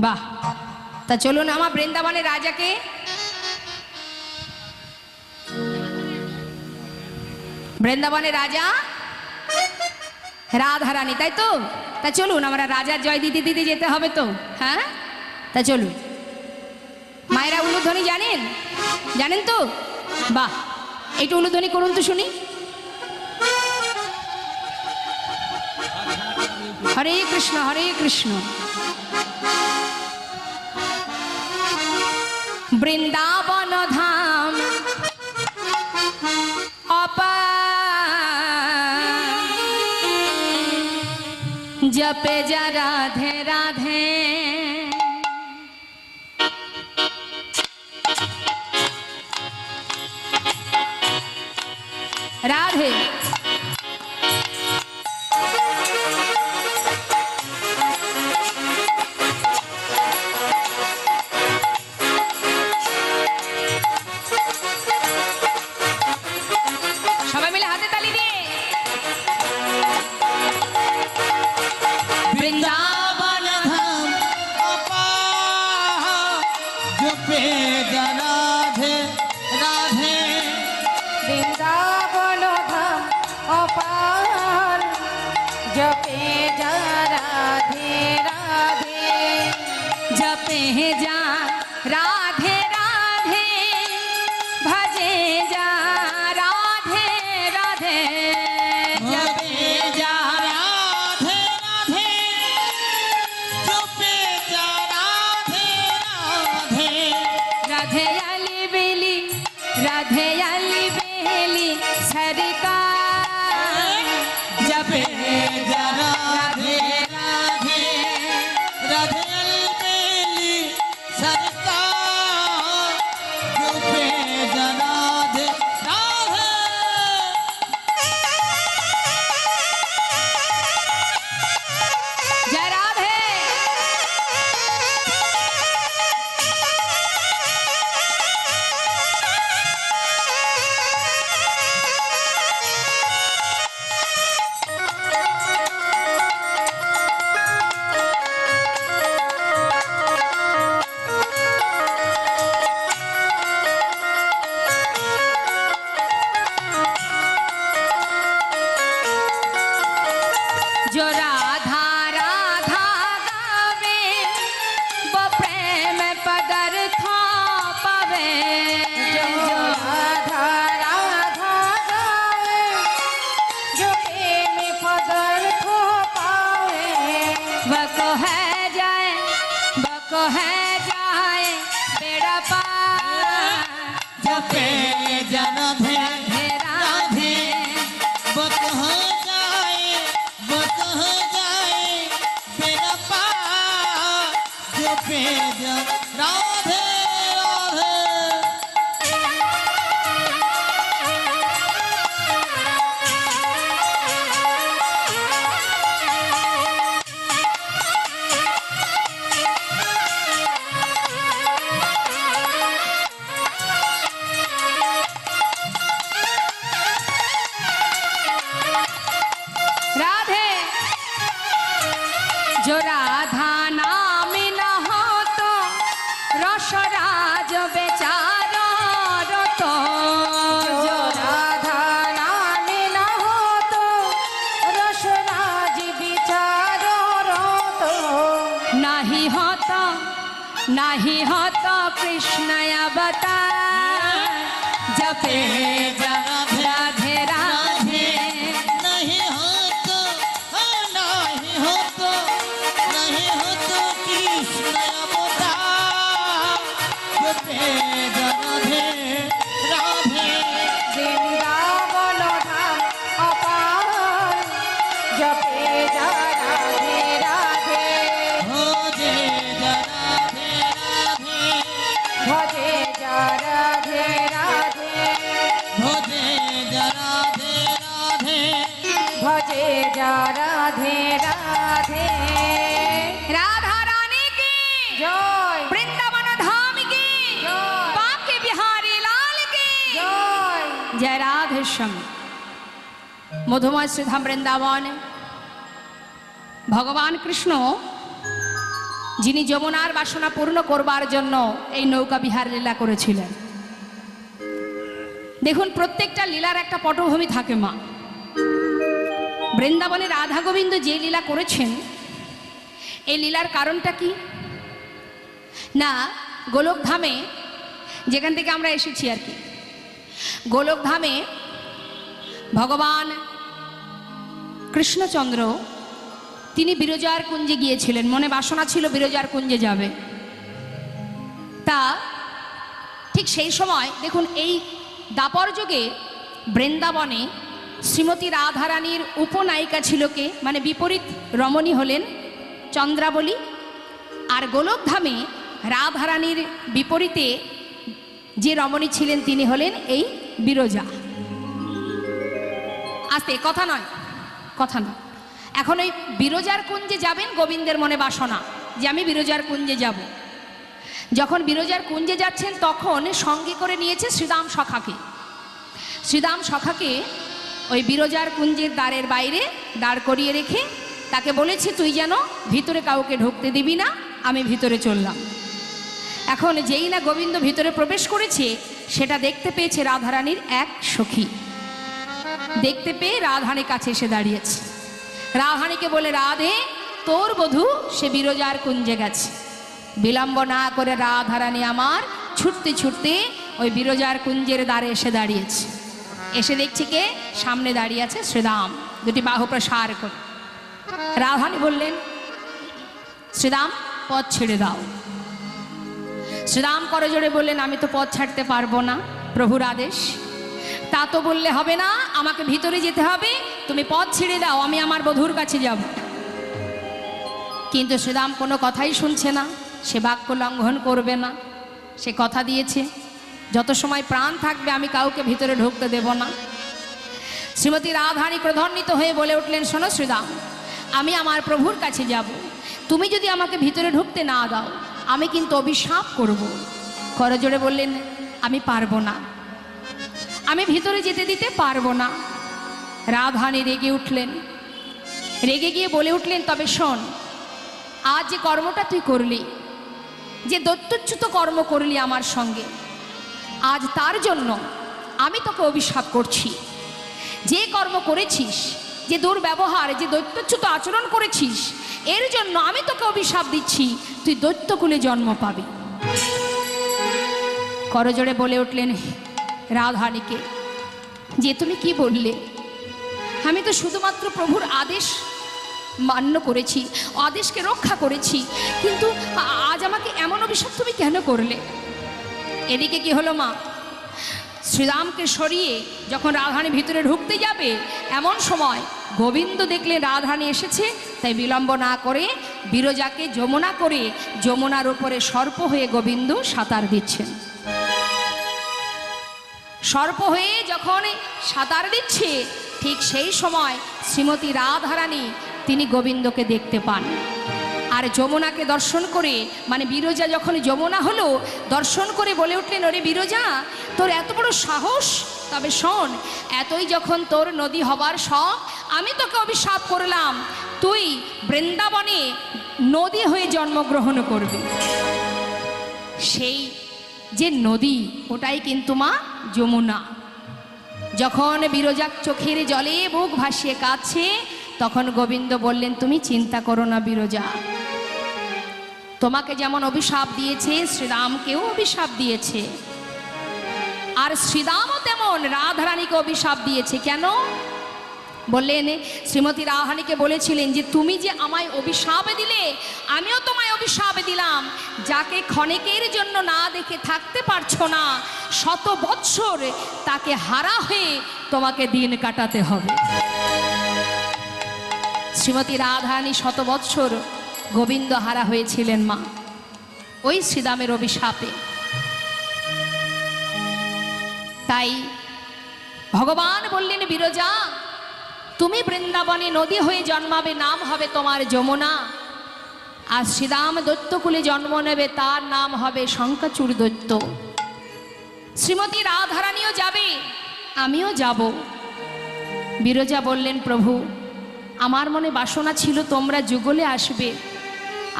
বাহ, তা চলুন আমার বৃন্দাবনের রাজাকে বৃন্দাবনের রাজা রাধারানী, তাই তো? তা চলুন আমরা রাজার জয় দিতে দিতে যেতে হবে তো। হ্যাঁ, তা চলুন। মায়েরা উলুধ্বনি জানেন? জানেন তো? বাহ, একটু উলুধ্বনি করুন তো শুনি। হরে কৃষ্ণ হরে কৃষ্ণ। বৃন্দাবন ধাম जपे जा राधे राधे, राधे सबाई मिले हाथे ताली दिए। वृंदावन धाम जपे जा राधे राधे, वृंदावन धाम अपार जपे जा राधे राधे, जपे जा राधे राधे, भजे जा राधे राधे, जपे जा राधे राधे, जपे जा राधे राधे, राधे अली बेली राधे अली बेली सरकार, जपे जा राधे राधे, राधे अलबेली सरकार, जपे जा राधे राधे। जय राधे। जो राधा राधा गावे वो प्रेम पदार्थ पावे, जो राधा राधा गावे जो प्रेम पदार्थ पावे, वको है जाए बेड़ा पार, जपे जा राधे राधे, बत हो जाए मेरा पार, जपे जा राधे राधे। राधे। जो राधा नाम न हो तो रसराज बेचारो रतो, जो राधा नाम न हो तो रसराज विचारो रोतो, नहीं हो तो कृष्ण अवतार, जपे जा राधे राधे, नहीं हो तो कृष्ण अवतार, जपे जा राधे राधे। वृंदावन धाम अपार जपे जा राधे राधे, भजे जा राधे राधे, भजे जा राधे राधे, भजे जा राधे राधे, भजे जा राधे राधे। राधा रानी की जय वृंदावन धाम की जय, बांके बिहारी लाल की जय। जय राधे श्याम। मधुमय श्रीधाम वृंदावन भगवान कृष्ण যিনি যমুনার বাসনা পূর্ণ করবার জন্য এই নৌকা বিহার লীলা করেছিলেন। দেখুন, প্রত্যেকটা লীলার একটা পটভূমি থাকে মা। বৃন্দাবনের রাধা গোবিন্দ যে লীলা করেছেন, এই লীলার কারণটা কি না, গোলকধামে, যেখান থেকে আমরা এসেছি আর কি, গোলকধামে ভগবান কৃষ্ণচন্দ্র তিনি বিরজার কুঞ্জে গিয়েছিলেন। মনে বাসনা ছিল বিরজার কুঞ্জে যাবে। তা ঠিক সেই সময় দেখুন, এই দাপর যুগে বৃন্দাবনে শ্রীমতী রাধারানীর উপনায়িকা ছিল কে, মানে বিপরীত রমণী হলেন চন্দ্রাবলী, আর গোলকধামে রাধারানীর বিপরীতে যে রমণী ছিলেন তিনি হলেন এই বিরজা। আস্তে, কথা নয়, কথা নয়। এখন ওই বিরজার কুঞ্জে যাবেন, গোবিন্দের মনে বাসনা যে আমি বিরজার কুঞ্জে যাব। যখন বিরজার কুঞ্জে যাচ্ছেন তখন সঙ্গে করে নিয়েছে শ্রীদাম সখাকে। শ্রীদাম সখাকে ওই বিরজার কুঞ্জের দ্বারের বাইরে দাঁড় করিয়ে রেখে তাকে বলেছে, তুই যেন ভিতরে কাউকে ঢুকতে দিবি না, আমি ভিতরে চললাম। এখন যেই না গোবিন্দ ভিতরে প্রবেশ করেছে, সেটা দেখতে পেয়েছে রাধারানীর এক সখী। দেখতে পেয়ে রাধারানীর কাছে এসে দাঁড়িয়েছে। রাধারানীকে বলে, রাধে, তোর বধূ সে বিরজার কুঞ্জে গেছে। বিলম্ব না করে রাধারানী আমার ছুটতে ছুটতে ওই বিরজার কুঞ্জের দ্বারে এসে দাঁড়িয়েছে। এসে দেখছি কে, সামনে দাঁড়িয়ে আছে শ্রীদাম, দুটি বাহু প্রসার করে। রাধারানী বললেন, শ্রীদাম পথ ছেড়ে দাও। শ্রীদাম করজোড়ে বললেন, আমি তো পথ ছাড়তে পারবো না, প্রভুর আদেশ। তা তো বললে হবে না, আমাকে ভিতরে যেতে হবে, তুমি পথ ছেড়ে দাও, আমি আমার বধূর কাছে যাব। কিন্তু শ্রীদাম কোনো কথাই শুনছে না, সে বাক্য লঙ্ঘন করবে না। সে কথা দিয়েছে, যত সময় প্রাণ থাকবে আমি কাউকে ভিতরে ঢুকতে দেব না। শ্রীমতী রাধারানী ক্রোধান্বিত হয়ে বলে উঠলেন, শোনো শ্রীদাম, আমি আমার প্রভুর কাছে যাব, তুমি যদি আমাকে ভিতরে ঢুকতে না দাও আমি কিন্তু অভিশাপ করব। করজোড়ে বললেন, আমি পারবো না, আমি ভিতরে যেতে দিতে পারবো না। রাধারানী রেগে উঠলেন, রেগে গিয়ে বলে উঠলেন, তবে শোন, আজ যে কর্মটা তুই করলি, যে দৈত্যচ্যুত কর্ম করলি আমার সঙ্গে, আজ তার জন্য আমি তোকে অভিশাপ করছি। যে কর্ম করেছিস, যে দুর্ব্যবহার, যে দৈত্যচ্যুত আচরণ করেছিস, এর জন্য আমি তোকে অভিশাপ দিচ্ছি, তুই দৈত্যকুলে জন্ম পাবি। করজোড়ে বলে উঠলেন রাধারানীকে, যে তুমি কি বললে? আমি তো শুধুমাত্র প্রভুর আদেশ মান্য করেছি, আদেশকে রক্ষা করেছি, কিন্তু আজ আমাকে এমন অভিশাপ তুমি কেন করলে? এদিকে কি হলো মা, শ্রীরামকে সরিয়ে যখন রাধারানী ভিতরে ঢুকতে যাবে, এমন সময় গোবিন্দ দেখলেন রাধারানী এসেছে, তাই বিলম্ব না করে বিরজাকে যমুনা করে যমুনার উপরে সর্প হয়ে গোবিন্দ সাঁতার দিচ্ছেন। সর্প হয়ে যখন সাঁতার দিচ্ছে, ঠিক সেই সময় শ্রীমতী রাধারানী তিনি গোবিন্দকে দেখতে পান। আর যমুনাকে দর্শন করে, মানে বিরজা যখন যমুনা হলো, দর্শন করে বলে উঠলেন, ওরে বিরজা, তোর এত বড় সাহস, তবে শোন, এতই যখন তোর নদী হবার শখ, আমি তোকে অভিশাপ করলাম, তুই বৃন্দাবনে নদী হয়ে জন্মগ্রহণ করবি। সেই যে নদী, ওটাই কিন্তু মা যমুনা। যখন বিরজা চোখের জলে বুক ভাসিয়ে কাঁদছে, তখন গোবিন্দ বললেন, তুমি চিন্তা করো না বিরজা, তোমাকে যেমন অভিশাপ দিয়েছে শ্রীরামকেও অভিশাপ দিয়েছে, আর শ্রীরামও তেমন রাধারানীকে অভিশাপ দিয়েছে। কেন বললেন, শ্রীমতী রাধারানীকে বলেছিলেন যে তুমি যে আমায় অভিশাপ দিলে, আমিও তোমায় অভিশাপ দিলাম, যাকে ক্ষণিকের জন্য না দেখে থাকতে পারছো না, 100 বৎসর তাকে হারা হয়ে তোমাকে দিন কাটাতে হবে। শ্রীমতী রাধারানী 100 বৎসর গোবিন্দ হারা হয়েছিলেন মা, ওই শ্রীরামের অভিশাপে। তাই ভগবান বললেন, বিরজা, তুমি বৃন্দাবনে নদী হয়ে জন্মাবে, নাম হবে তোমার যমুনা। আর শ্রীরাম দৈত্যকুলে জন্ম নেবে, তার নাম হবে শঙ্কাচূড় দৈত্য। শ্রীমতী রাধারানীও যাবে, আমিও যাব। বিরজা বললেন, প্রভু, আমার মনে বাসনা ছিল তোমরা যুগলে আসবে,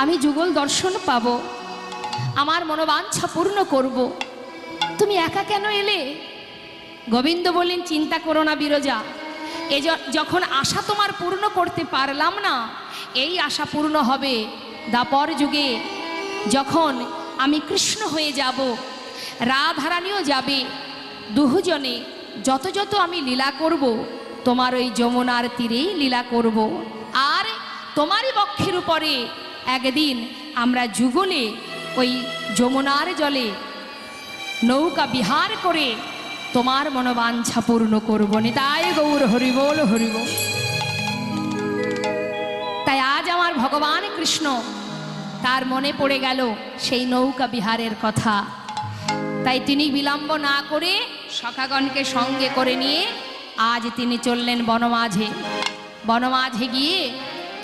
আমি যুগল দর্শন পাবো, আমার মনোবাঞ্ছা পূর্ণ করব। তুমি একা কেন এলে? গোবিন্দ বললেন, চিন্তা করো না বিরজা, যখন আশা তোমার পূর্ণ করতে পারলাম না, এই আশা পূর্ণ হবে দ্বাপর যুগে, যখন আমি কৃষ্ণ হয়ে যাব, রাধারানীও যাবে, দুজনে যত যত আমি লীলা করব, তোমার ওই যমুনার তীরেই লীলা করব। আর তোমারই বক্ষের উপরে একদিন আমরা যুগলে ওই যমুনার জলে নৌকা বিহার করে তোমার মনোবাঞ্ছা পূর্ণ করব। নিতাই গৌর হরিবোল হরিবোল। তাই আজ আমার ভগবান কৃষ্ণ, তার মনে পড়ে গেল সেই নৌকা বিহারের কথা। তাই তিনি বিলম্ব না করে সখাগণকে সঙ্গে করে নিয়ে আজ তিনি চললেন বনমাঝে। বনমাঝে গিয়ে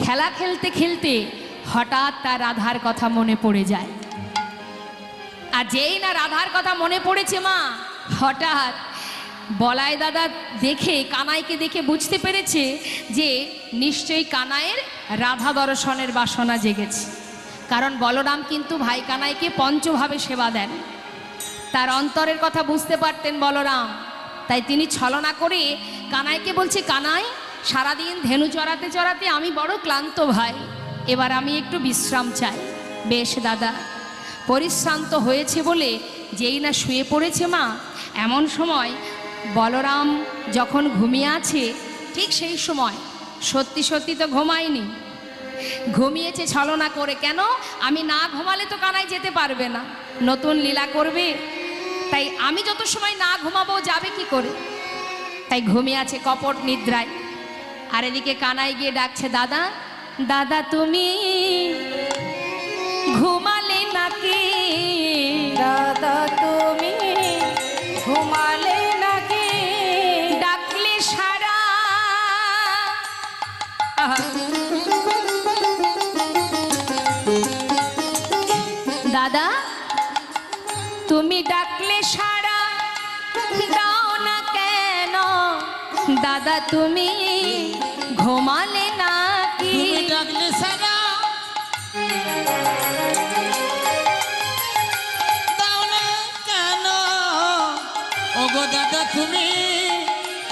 খেলা খেলতে খেলতে হঠাৎ তার রাধার কথা মনে পড়ে যায়। আর যেই না রাধার কথা মনে পড়েছে মা, হঠাৎ বলাই দাদা দেখে, কানাইকে দেখে বুঝতে পেরেছে যে নিশ্চয়ই কানাইয়ের রাধা দর্শনের বাসনা জেগেছে। কারণ বলরাম কিন্তু ভাই কানাইকে পঞ্চভাবে সেবা দেন, তার অন্তরের কথা বুঝতে পারতেন বলরাম। তাই তিনি ছলনা করে কানাইকে বলছে, কানাই, সারাদিন ধেনু চড়াতে চড়াতে আমি বড় ক্লান্ত ভাই, এবার আমি একটু বিশ্রাম চাই। বেশ দাদা। পরিশ্রান্ত হয়েছে বলে যেই না শুয়ে পড়েছে মা, এমন সময় বলরাম যখন ঘুমিয়ে আছে, ঠিক সেই সময়, সত্যি সত্যি তো ঘুমায়নি, ঘুমিয়েছে ছলনা করে। কেন? আমি না ঘুমালে তো কানাই যেতে পারবে না, নতুন লীলা করবে, তাই আমি যত সময় না ঘুমাবো যাবে কি করে? তাই ঘুমিয়ে আছে কপট নিদ্রায়। আর এদিকে কানাই গিয়ে ডাকছে, দাদা, দাদা তুমি ঘুমালে নাকি? দাদা তুমি ঘুমালে নাকি? ডাকলে সারা। দাদা তুমি ডাকলে সারা দাও না কেন? দাদা তুমি ঘুমালে নাকি? তুমি ডাকলে সারা দাও না কেন? ওগো দাদা তুমি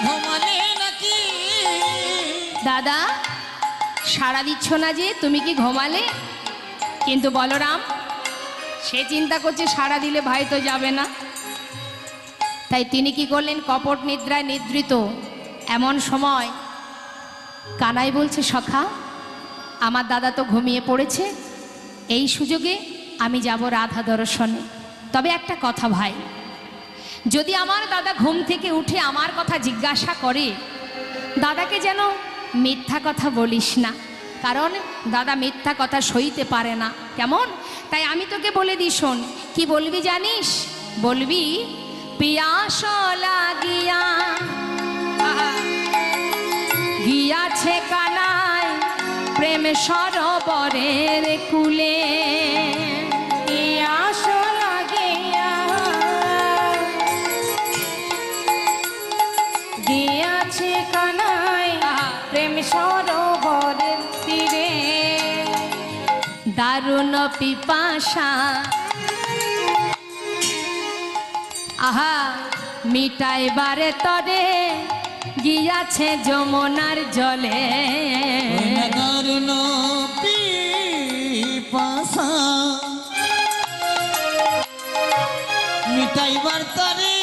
ঘুমালে নাকি? দাদা সাড়া দিচ্ছ না যে, তুমি কি ঘুমালে? কিন্তু বলরাম সে চিন্তা করছে সাড়া দিলে ভাই তো যাবে না। তাই তিনি কি করলেন, কপট নিদ্রায় নিদ্রিত। এমন সময় কানাই বলছে, সখা, আমার দাদা তো ঘুমিয়ে পড়েছে, এই সুযোগে আমি যাব রাধা দর্শনে। তবে একটা কথা ভাই, যদি আমার দাদা ঘুম থেকে উঠে আমার কথা জিজ্ঞাসা করে, দাদাকে যেন মিথ্যা কথা বলিস না, কারণ দাদা মিথ্যা কথা সইতে পারে না। কেমন? তাই আমি তোকে বলে দিই, শোন। কি বলবি জানিস? বলবি, পিয়াস লাগিয়া গিয়াছে কানাই প্রেম সরোবরের কুলে। পিয়াস লাগিয়া গিয়াছে কানাই প্রেম সরোবরের তীরে। দারুণ পিপাসা আহা মিটাইবারে তরে গিয়াছে যমুনার জলে। দারুণ পিপাসা মিটাইবার তরে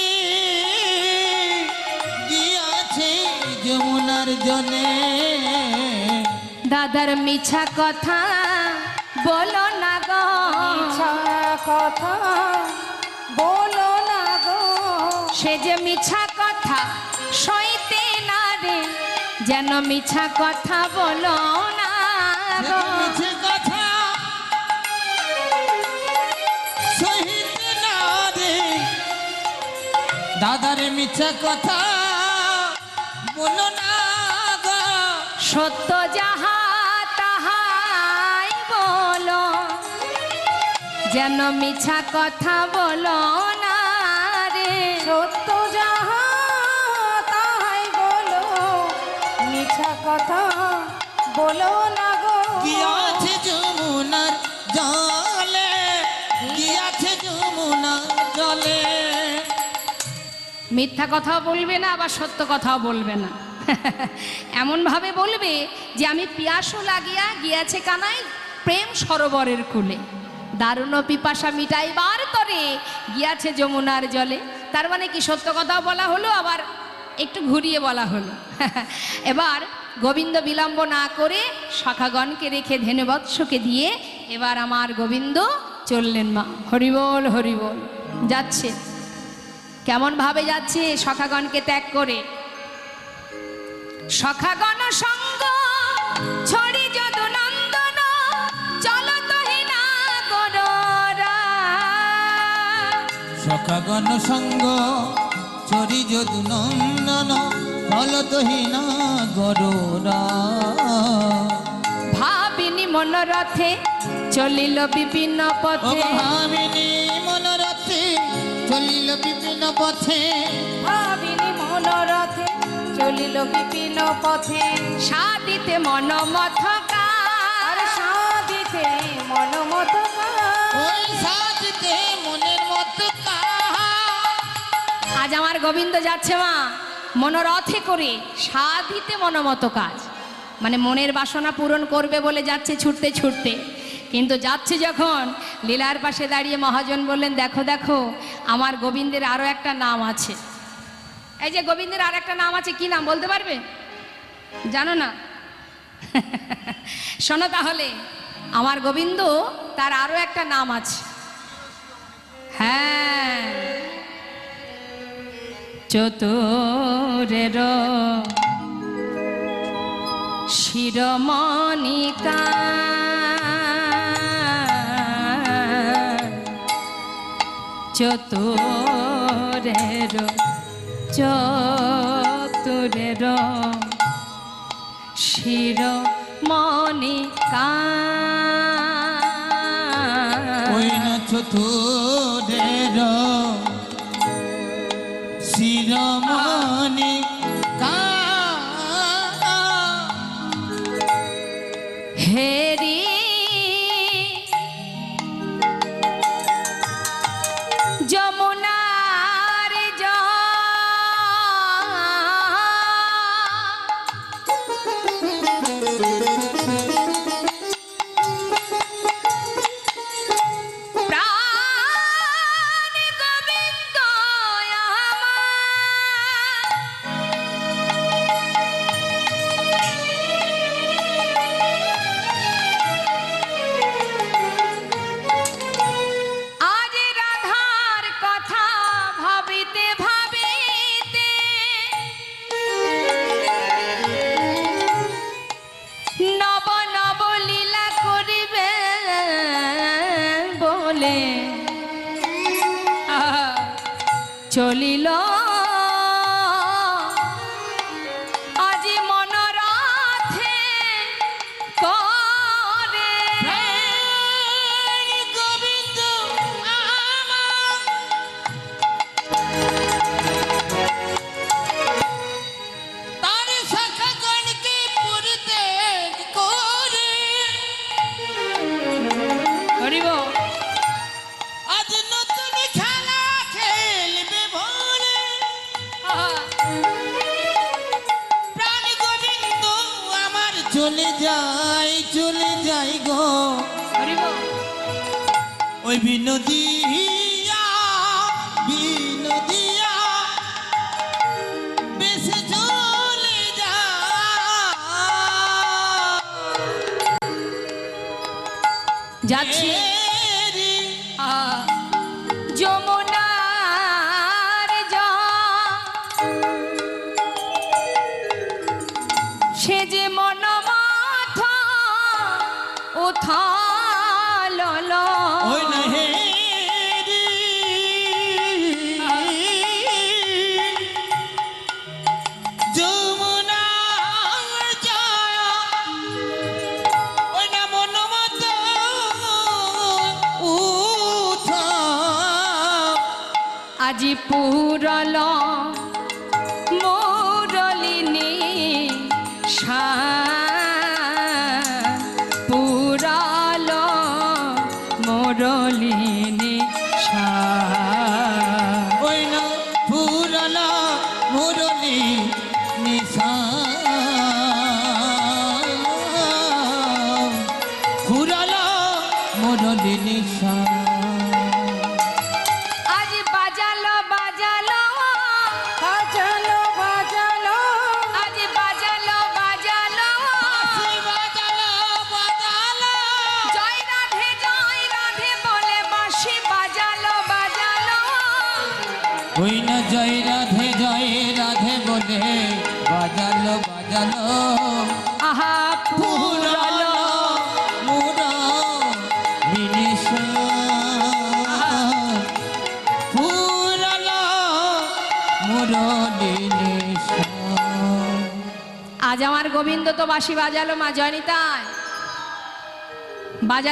গিয়াছে যমুনার জলে। দাদার মিছা কথা বলো না গো, মিছা কথা বলো না গো। সে যে মিছা কথা সইতে না রে, যেন মিছা কথা বলো না গো। মিছে কথা সহিতে না রে, দাদার মিছা কথা বলো না গো। সত্য যাহা তাহাই বলো, যেন মিছা কথা বলো না রে। সত্য যাহা তাহাই বলো, মিছা কথা বলো না গো। গিয়াছে যমুনার জলে গিয়াছে যমুনা জলে। মিথ্যা কথাও বলবে না, আবার সত্য কথাও বলবে না। এমনভাবে বলবে যে আমি পিয়াসও লাগিয়া গিয়াছে কানাই প্রেম সরোবরের কূলে, দারুণ পিপাসা মিটাইবার তরে গিয়াছে যমুনার জলে। তার মানে কি সত্য কথাও বলা হলো, আবার একটু ঘুরিয়ে বলা হলো। এবার গোবিন্দ বিলম্ব না করে সখাগণকে রেখে ধেনুবৎসকে দিয়ে এবার আমার গোবিন্দ চললেন মা। হরিবোল হরিবোল। যাচ্ছে, কেমন ভাবে যাচ্ছে সখাগণকে ত্যাগ করে। সখাগণ সঙ্গ ছড়ি যদু নন্দন চলত হিনা গররা। সখাগণ সঙ্গ চরি যদু নন্দন ফলতহীনা গরুরা। ভাবিনি মনোরথে চলিল বিভিন্ন ও পথে। ভাবিনী মনোরথে চলিল বিভিন্ন পথে। ভাবিনি মনোরথে চলিল বিপিন পথে। সাদিতে মনমথকা আর সাধিতে মনমত ওই সাজতে মনের মতো কাহা। আজ আমার গোবিন্দ যাচ্ছে মা মনোরথে করে, সাধিতে মনোমত কাজ, মানে মনের বাসনা পূরণ করবে বলে যাচ্ছে ছুটতে ছুটতে। কিন্তু যাচ্ছে যখন লীলার পাশে দাঁড়িয়ে মহাজন বললেন, দেখো দেখো আমার গোবিন্দের আরও একটা নাম আছে। এই যে গোবিন্দের আর একটা নাম আছে, কি নাম বলতে পারবে? জানো না? শোনো তাহলে, আমার গোবিন্দ তার আরও একটা নাম আছে। হ্যাঁ, চতুরের শিরমণিকা চতুরের চতুরের শিরমণিকা। ওই না চতুরের শিরোমণি হেরি যমুনার জল প্রাণ গোবিন্দ আজ রাধার কথা ভাবিতে ভাবিতে নব নব লীলা করিবে বলে চলিল আজি মনোরথে করে। গোবিন্দ তার শাখা গণকে পুরতে করে। হরিব আজ নতুন খেলা খেলবে ভোরে। প্রাণ গোবিন্দ আমার চলে যাই গো। হরিব ওই বিনোদিয়া বিনোদিয়া বেশে চলে যা। যাচ্ছি যমুনার জল সে যে মনমাথ উথাল ওই না হে যমুনা যায় ওই না মনমত উঠা। আজি পুরল মুরলিনী পুরাল নিশা ওই না পুরালা মুরলি নিশা পুরালা মুরলি নিশা আজ বাজালো বাজালো বাজালো বাজালো আজ বাজালো বাজালো বাজালো বাজালো জয় রাধে বলে বাঁশি বাজালো বাজালো ওই না জয় রাধে বলে বাজালো বাজালো আহা পুরালো মুরলি নিশা পুরালা মুরলি নিশা আজ আমার গোবিন্দ তো বাঁশি বাজালো মা জয়নিতাই বাজালো